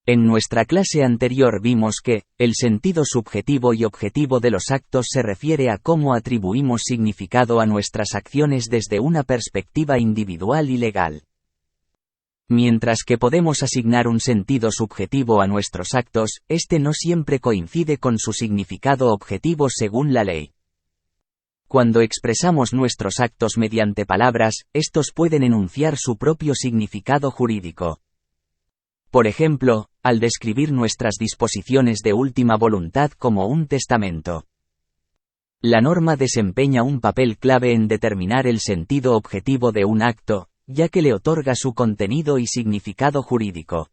En nuestra clase anterior vimos que, el sentido subjetivo y objetivo de los actos se refiere a cómo atribuimos significado a nuestras acciones desde una perspectiva individual y legal. Mientras que podemos asignar un sentido subjetivo a nuestros actos, este no siempre coincide con su significado objetivo según la ley. Cuando expresamos nuestros actos mediante palabras, estos pueden enunciar su propio significado jurídico. Por ejemplo, al describir nuestras disposiciones de última voluntad como un testamento. La norma desempeña un papel clave en determinar el sentido objetivo de un acto, ya que le otorga su contenido y significado jurídico.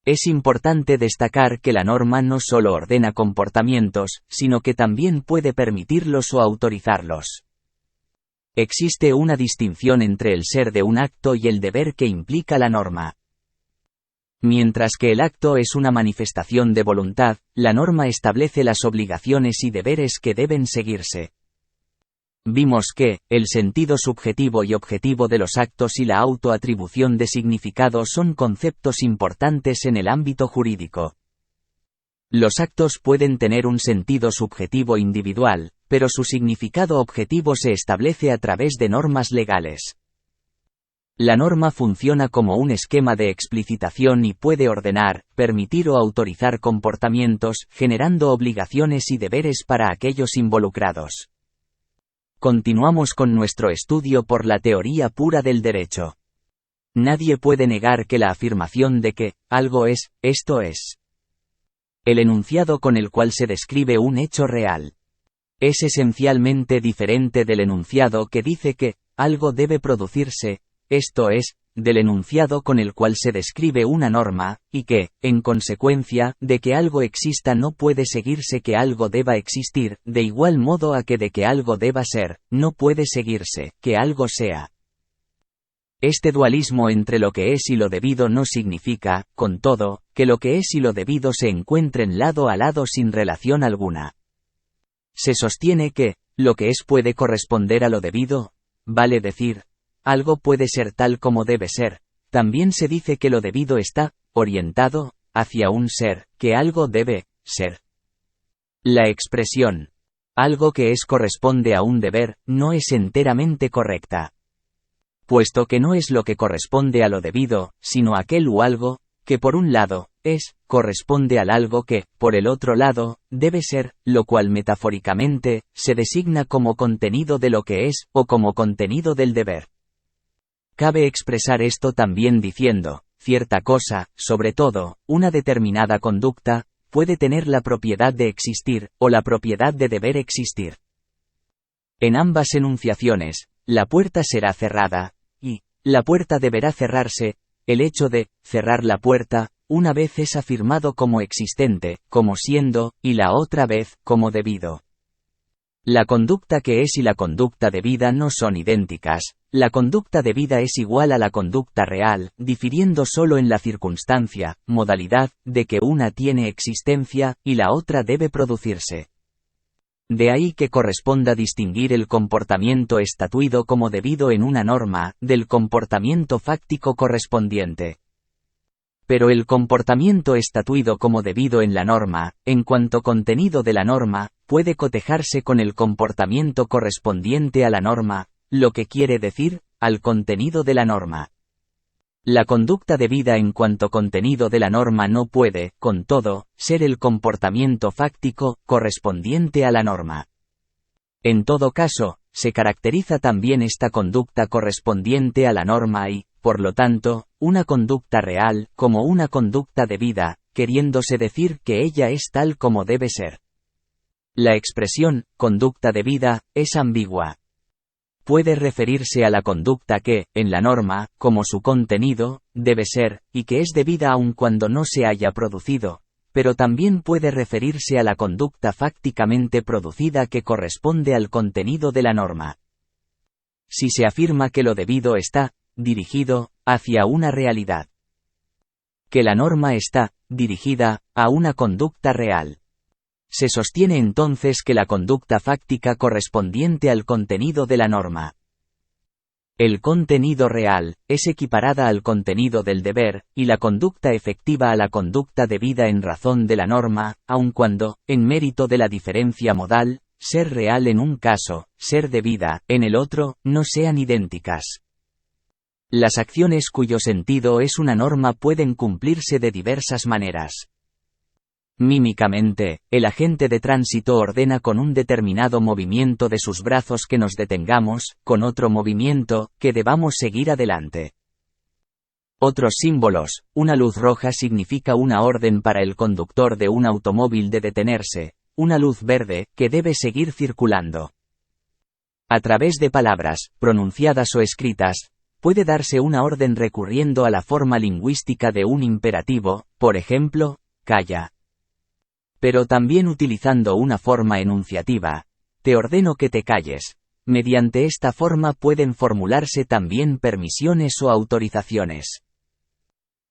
Es importante destacar que la norma no solo ordena comportamientos, sino que también puede permitirlos o autorizarlos. Existe una distinción entre el ser de un acto y el deber que implica la norma. Mientras que el acto es una manifestación de voluntad, la norma establece las obligaciones y deberes que deben seguirse. Vimos que, el sentido subjetivo y objetivo de los actos y la autoatribución de significado son conceptos importantes en el ámbito jurídico. Los actos pueden tener un sentido subjetivo individual, pero su significado objetivo se establece a través de normas legales. La norma funciona como un esquema de explicitación y puede ordenar, permitir o autorizar comportamientos, generando obligaciones y deberes para aquellos involucrados. Continuamos con nuestro estudio por la teoría pura del derecho. Nadie puede negar que la afirmación de que algo es, esto es. El enunciado con el cual se describe un hecho real. Es esencialmente diferente del enunciado que dice que algo debe producirse, esto es, del enunciado con el cual se describe una norma, y que, en consecuencia, de que algo exista no puede seguirse que algo deba existir, de igual modo a que de que algo deba ser, no puede seguirse que algo sea. Este dualismo entre lo que es y lo debido no significa, con todo, que lo que es y lo debido se encuentren lado a lado sin relación alguna. Se sostiene que, lo que es puede corresponder a lo debido, vale decir, algo puede ser tal como debe ser. También se dice que lo debido está orientado hacia un ser, que algo debe ser. La expresión algo que es corresponde a un deber no es enteramente correcta. Puesto que no es lo que corresponde a lo debido, sino aquel u algo, que por un lado, corresponde al algo que, por el otro lado, debe ser, lo cual metafóricamente, se designa como contenido de lo que es, o como contenido del deber. Cabe expresar esto también diciendo, cierta cosa, sobre todo, una determinada conducta, puede tener la propiedad de existir, o la propiedad de deber existir. En ambas enunciaciones, la puerta será cerrada, y la puerta deberá cerrarse. El hecho de cerrar la puerta, una vez es afirmado como existente, como siendo, y la otra vez, como debido. La conducta que es y la conducta debida no son idénticas. La conducta debida es igual a la conducta real, difiriendo solo en la circunstancia, modalidad, de que una tiene existencia, y la otra debe producirse. De ahí que corresponda distinguir el comportamiento estatuido como debido en una norma, del comportamiento fáctico correspondiente. Pero el comportamiento estatuido como debido en la norma, en cuanto contenido de la norma, puede cotejarse con el comportamiento correspondiente a la norma, lo que quiere decir, al contenido de la norma. La conducta debida en cuanto contenido de la norma no puede, con todo, ser el comportamiento fáctico, correspondiente a la norma. En todo caso, se caracteriza también esta conducta correspondiente a la norma y, por lo tanto, una conducta real, como una conducta debida, queriéndose decir que ella es tal como debe ser. La expresión, conducta debida, es ambigua. Puede referirse a la conducta que, en la norma, como su contenido, debe ser, y que es debida aun cuando no se haya producido, pero también puede referirse a la conducta fácticamente producida que corresponde al contenido de la norma. Si se afirma que lo debido está dirigido hacia una realidad, que la norma está dirigida a una conducta real, se sostiene entonces que la conducta fáctica correspondiente al contenido de la norma El contenido real es equiparada al contenido del deber, y la conducta efectiva a la conducta debida en razón de la norma, aun cuando, en mérito de la diferencia modal, ser real en un caso, ser debida, en el otro, no sean idénticas. Las acciones cuyo sentido es una norma pueden cumplirse de diversas maneras. Mímicamente, el agente de tránsito ordena con un determinado movimiento de sus brazos que nos detengamos, con otro movimiento, que debamos seguir adelante. Otros símbolos, una luz roja significa una orden para el conductor de un automóvil de detenerse, una luz verde, que debe seguir circulando. A través de palabras, pronunciadas o escritas, puede darse una orden recurriendo a la forma lingüística de un imperativo, por ejemplo, calla. Pero también utilizando una forma enunciativa, te ordeno que te calles. Mediante esta forma pueden formularse también permisiones o autorizaciones.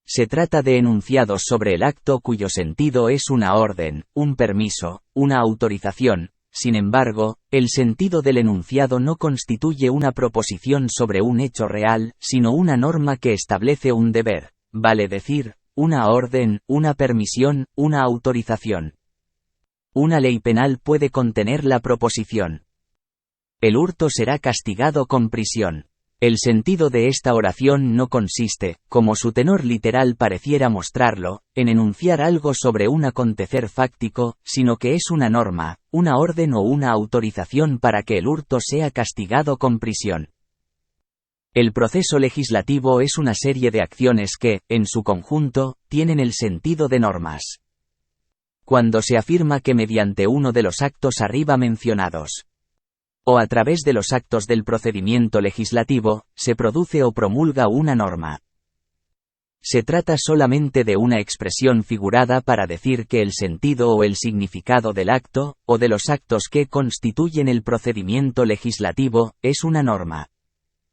Se trata de enunciados sobre el acto cuyo sentido es una orden, un permiso, una autorización. Sin embargo, el sentido del enunciado no constituye una proposición sobre un hecho real, sino una norma que establece un deber, vale decir, una orden, una permisión, una autorización. Una ley penal puede contener la proposición: el hurto será castigado con prisión. El sentido de esta oración no consiste, como su tenor literal pareciera mostrarlo, en enunciar algo sobre un acontecer fáctico, sino que es una norma, una orden o una autorización para que el hurto sea castigado con prisión. El proceso legislativo es una serie de acciones que, en su conjunto, tienen el sentido de normas. Cuando se afirma que mediante uno de los actos arriba mencionados, o a través de los actos del procedimiento legislativo, se produce o promulga una norma. Se trata solamente de una expresión figurada para decir que el sentido o el significado del acto, o de los actos que constituyen el procedimiento legislativo, es una norma.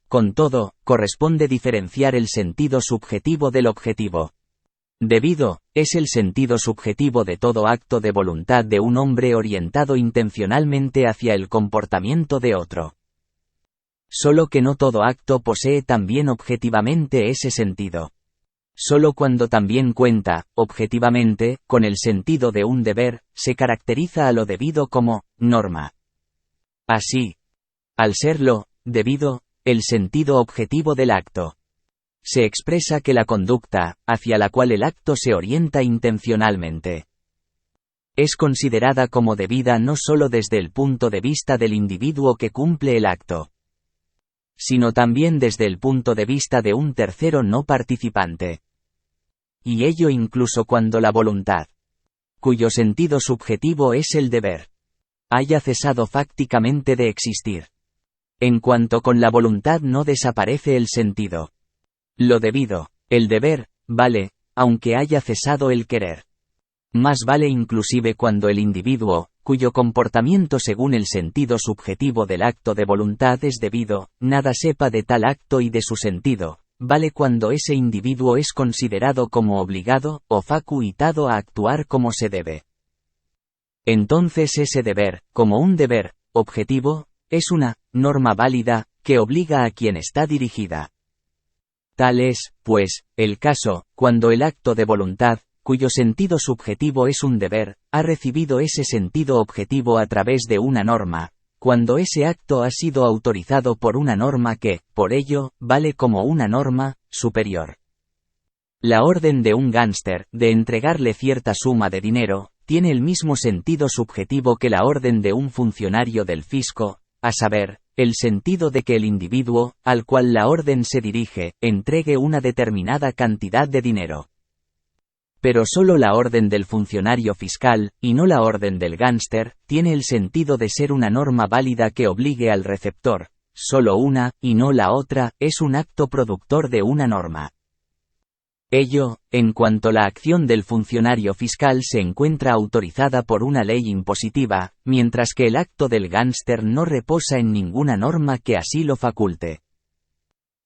Con todo, corresponde diferenciar el sentido subjetivo del objetivo. Debido, es el sentido subjetivo de todo acto de voluntad de un hombre orientado intencionalmente hacia el comportamiento de otro. Solo que no todo acto posee también objetivamente ese sentido. Solo cuando también cuenta, objetivamente, con el sentido de un deber, se caracteriza a lo debido como norma. Así, al serlo debido, el sentido objetivo del acto, se expresa que la conducta, hacia la cual el acto se orienta intencionalmente, es considerada como debida no solo desde el punto de vista del individuo que cumple el acto, sino también desde el punto de vista de un tercero no participante. Y ello incluso cuando la voluntad, cuyo sentido subjetivo es el deber, haya cesado fácticamente de existir. En cuanto con la voluntad no desaparece el sentido. Lo debido, el deber, vale, aunque haya cesado el querer. Más vale inclusive cuando el individuo, cuyo comportamiento según el sentido subjetivo del acto de voluntad es debido, nada sepa de tal acto y de su sentido, vale cuando ese individuo es considerado como obligado, o facultado a actuar como se debe. Entonces ese deber, como un deber objetivo, es una norma válida, que obliga a quien está dirigida. Tal es, pues, el caso, cuando el acto de voluntad, cuyo sentido subjetivo es un deber, ha recibido ese sentido objetivo a través de una norma, cuando ese acto ha sido autorizado por una norma que, por ello, vale como una norma superior. La orden de un gánster, de entregarle cierta suma de dinero, tiene el mismo sentido subjetivo que la orden de un funcionario del fisco, a saber, el sentido de que el individuo, al cual la orden se dirige, entregue una determinada cantidad de dinero. Pero solo la orden del funcionario fiscal, y no la orden del gánster, tiene el sentido de ser una norma válida que obligue al receptor. Solo una, y no la otra, es un acto productor de una norma. Ello, en cuanto la acción del funcionario fiscal se encuentra autorizada por una ley impositiva, mientras que el acto del gánster no reposa en ninguna norma que así lo faculte.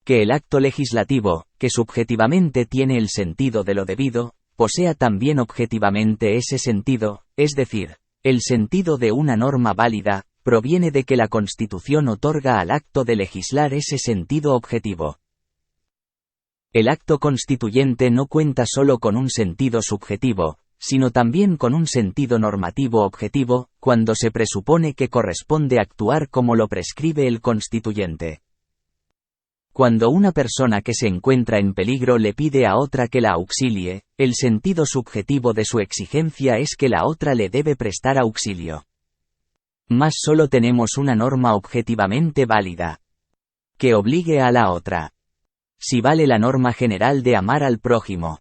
Que el acto legislativo, que subjetivamente tiene el sentido de lo debido, posea también objetivamente ese sentido, es decir, el sentido de una norma válida, proviene de que la Constitución otorga al acto de legislar ese sentido objetivo. El acto constituyente no cuenta solo con un sentido subjetivo, sino también con un sentido normativo objetivo, cuando se presupone que corresponde actuar como lo prescribe el constituyente. Cuando una persona que se encuentra en peligro le pide a otra que la auxilie, el sentido subjetivo de su exigencia es que la otra le debe prestar auxilio. Mas solo tenemos una norma objetivamente válida, que obligue a la otra. Si vale la norma general de amar al prójimo,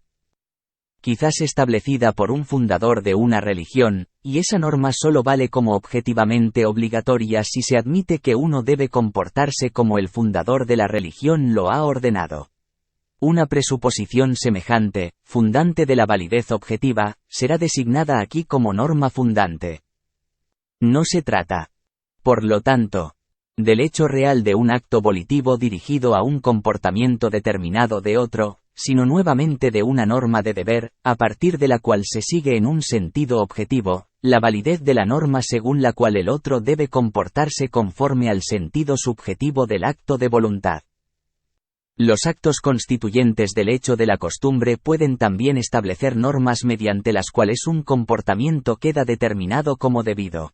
quizás establecida por un fundador de una religión, y esa norma solo vale como objetivamente obligatoria si se admite que uno debe comportarse como el fundador de la religión lo ha ordenado. Una presuposición semejante, fundante de la validez objetiva, será designada aquí como norma fundante. No se trata, por lo tanto, del hecho real de un acto volitivo dirigido a un comportamiento determinado de otro, sino nuevamente de una norma de deber, a partir de la cual se sigue en un sentido objetivo, la validez de la norma según la cual el otro debe comportarse conforme al sentido subjetivo del acto de voluntad. Los actos constituyentes del hecho de la costumbre pueden también establecer normas mediante las cuales un comportamiento queda determinado como debido.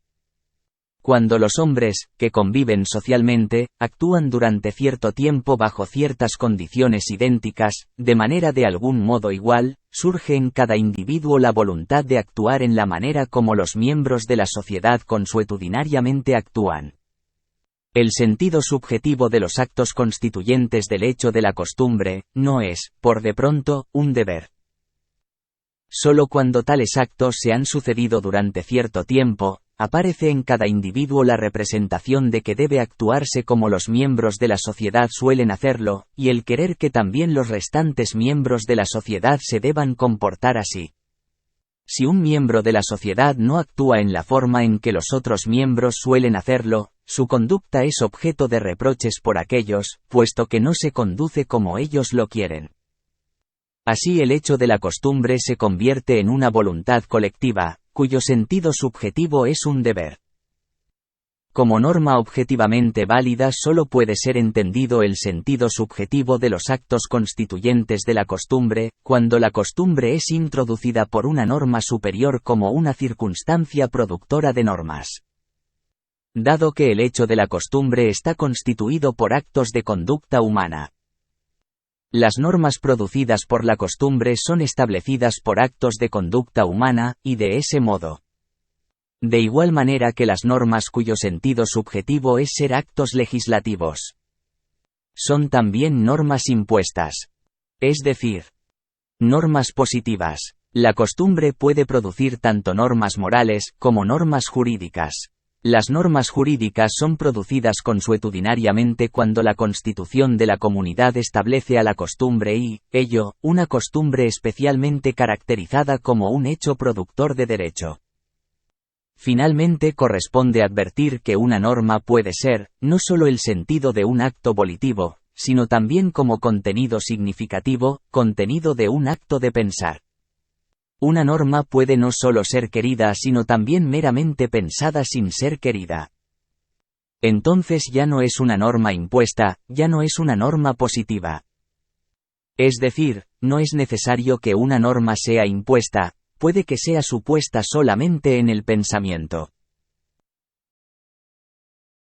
Cuando los hombres, que conviven socialmente, actúan durante cierto tiempo bajo ciertas condiciones idénticas, de manera de algún modo igual, surge en cada individuo la voluntad de actuar en la manera como los miembros de la sociedad consuetudinariamente actúan. El sentido subjetivo de los actos constituyentes del hecho de la costumbre, no es, por de pronto, un deber. Solo cuando tales actos se han sucedido durante cierto tiempo, aparece en cada individuo la representación de que debe actuarse como los miembros de la sociedad suelen hacerlo, y el querer que también los restantes miembros de la sociedad se deban comportar así. Si un miembro de la sociedad no actúa en la forma en que los otros miembros suelen hacerlo, su conducta es objeto de reproches por aquellos, puesto que no se conduce como ellos lo quieren. Así el hecho de la costumbre se convierte en una voluntad colectiva, cuyo sentido subjetivo es un deber. Como norma objetivamente válida solo puede ser entendido el sentido subjetivo de los actos constituyentes de la costumbre, cuando la costumbre es introducida por una norma superior como una circunstancia productora de normas. Dado que el hecho de la costumbre está constituido por actos de conducta humana, las normas producidas por la costumbre son establecidas por actos de conducta humana, y de ese modo. De igual manera que las normas cuyo sentido subjetivo es ser actos legislativos, son también normas impuestas. Es decir, normas positivas. La costumbre puede producir tanto normas morales como normas jurídicas. Las normas jurídicas son producidas consuetudinariamente cuando la constitución de la comunidad establece a la costumbre y, ello, una costumbre especialmente caracterizada como un hecho productor de derecho. Finalmente corresponde advertir que una norma puede ser, no solo el sentido de un acto volitivo, sino también como contenido significativo, contenido de un acto de pensar. Una norma puede no solo ser querida sino también meramente pensada sin ser querida. Entonces ya no es una norma impuesta, ya no es una norma positiva. Es decir, no es necesario que una norma sea impuesta, puede que sea supuesta solamente en el pensamiento.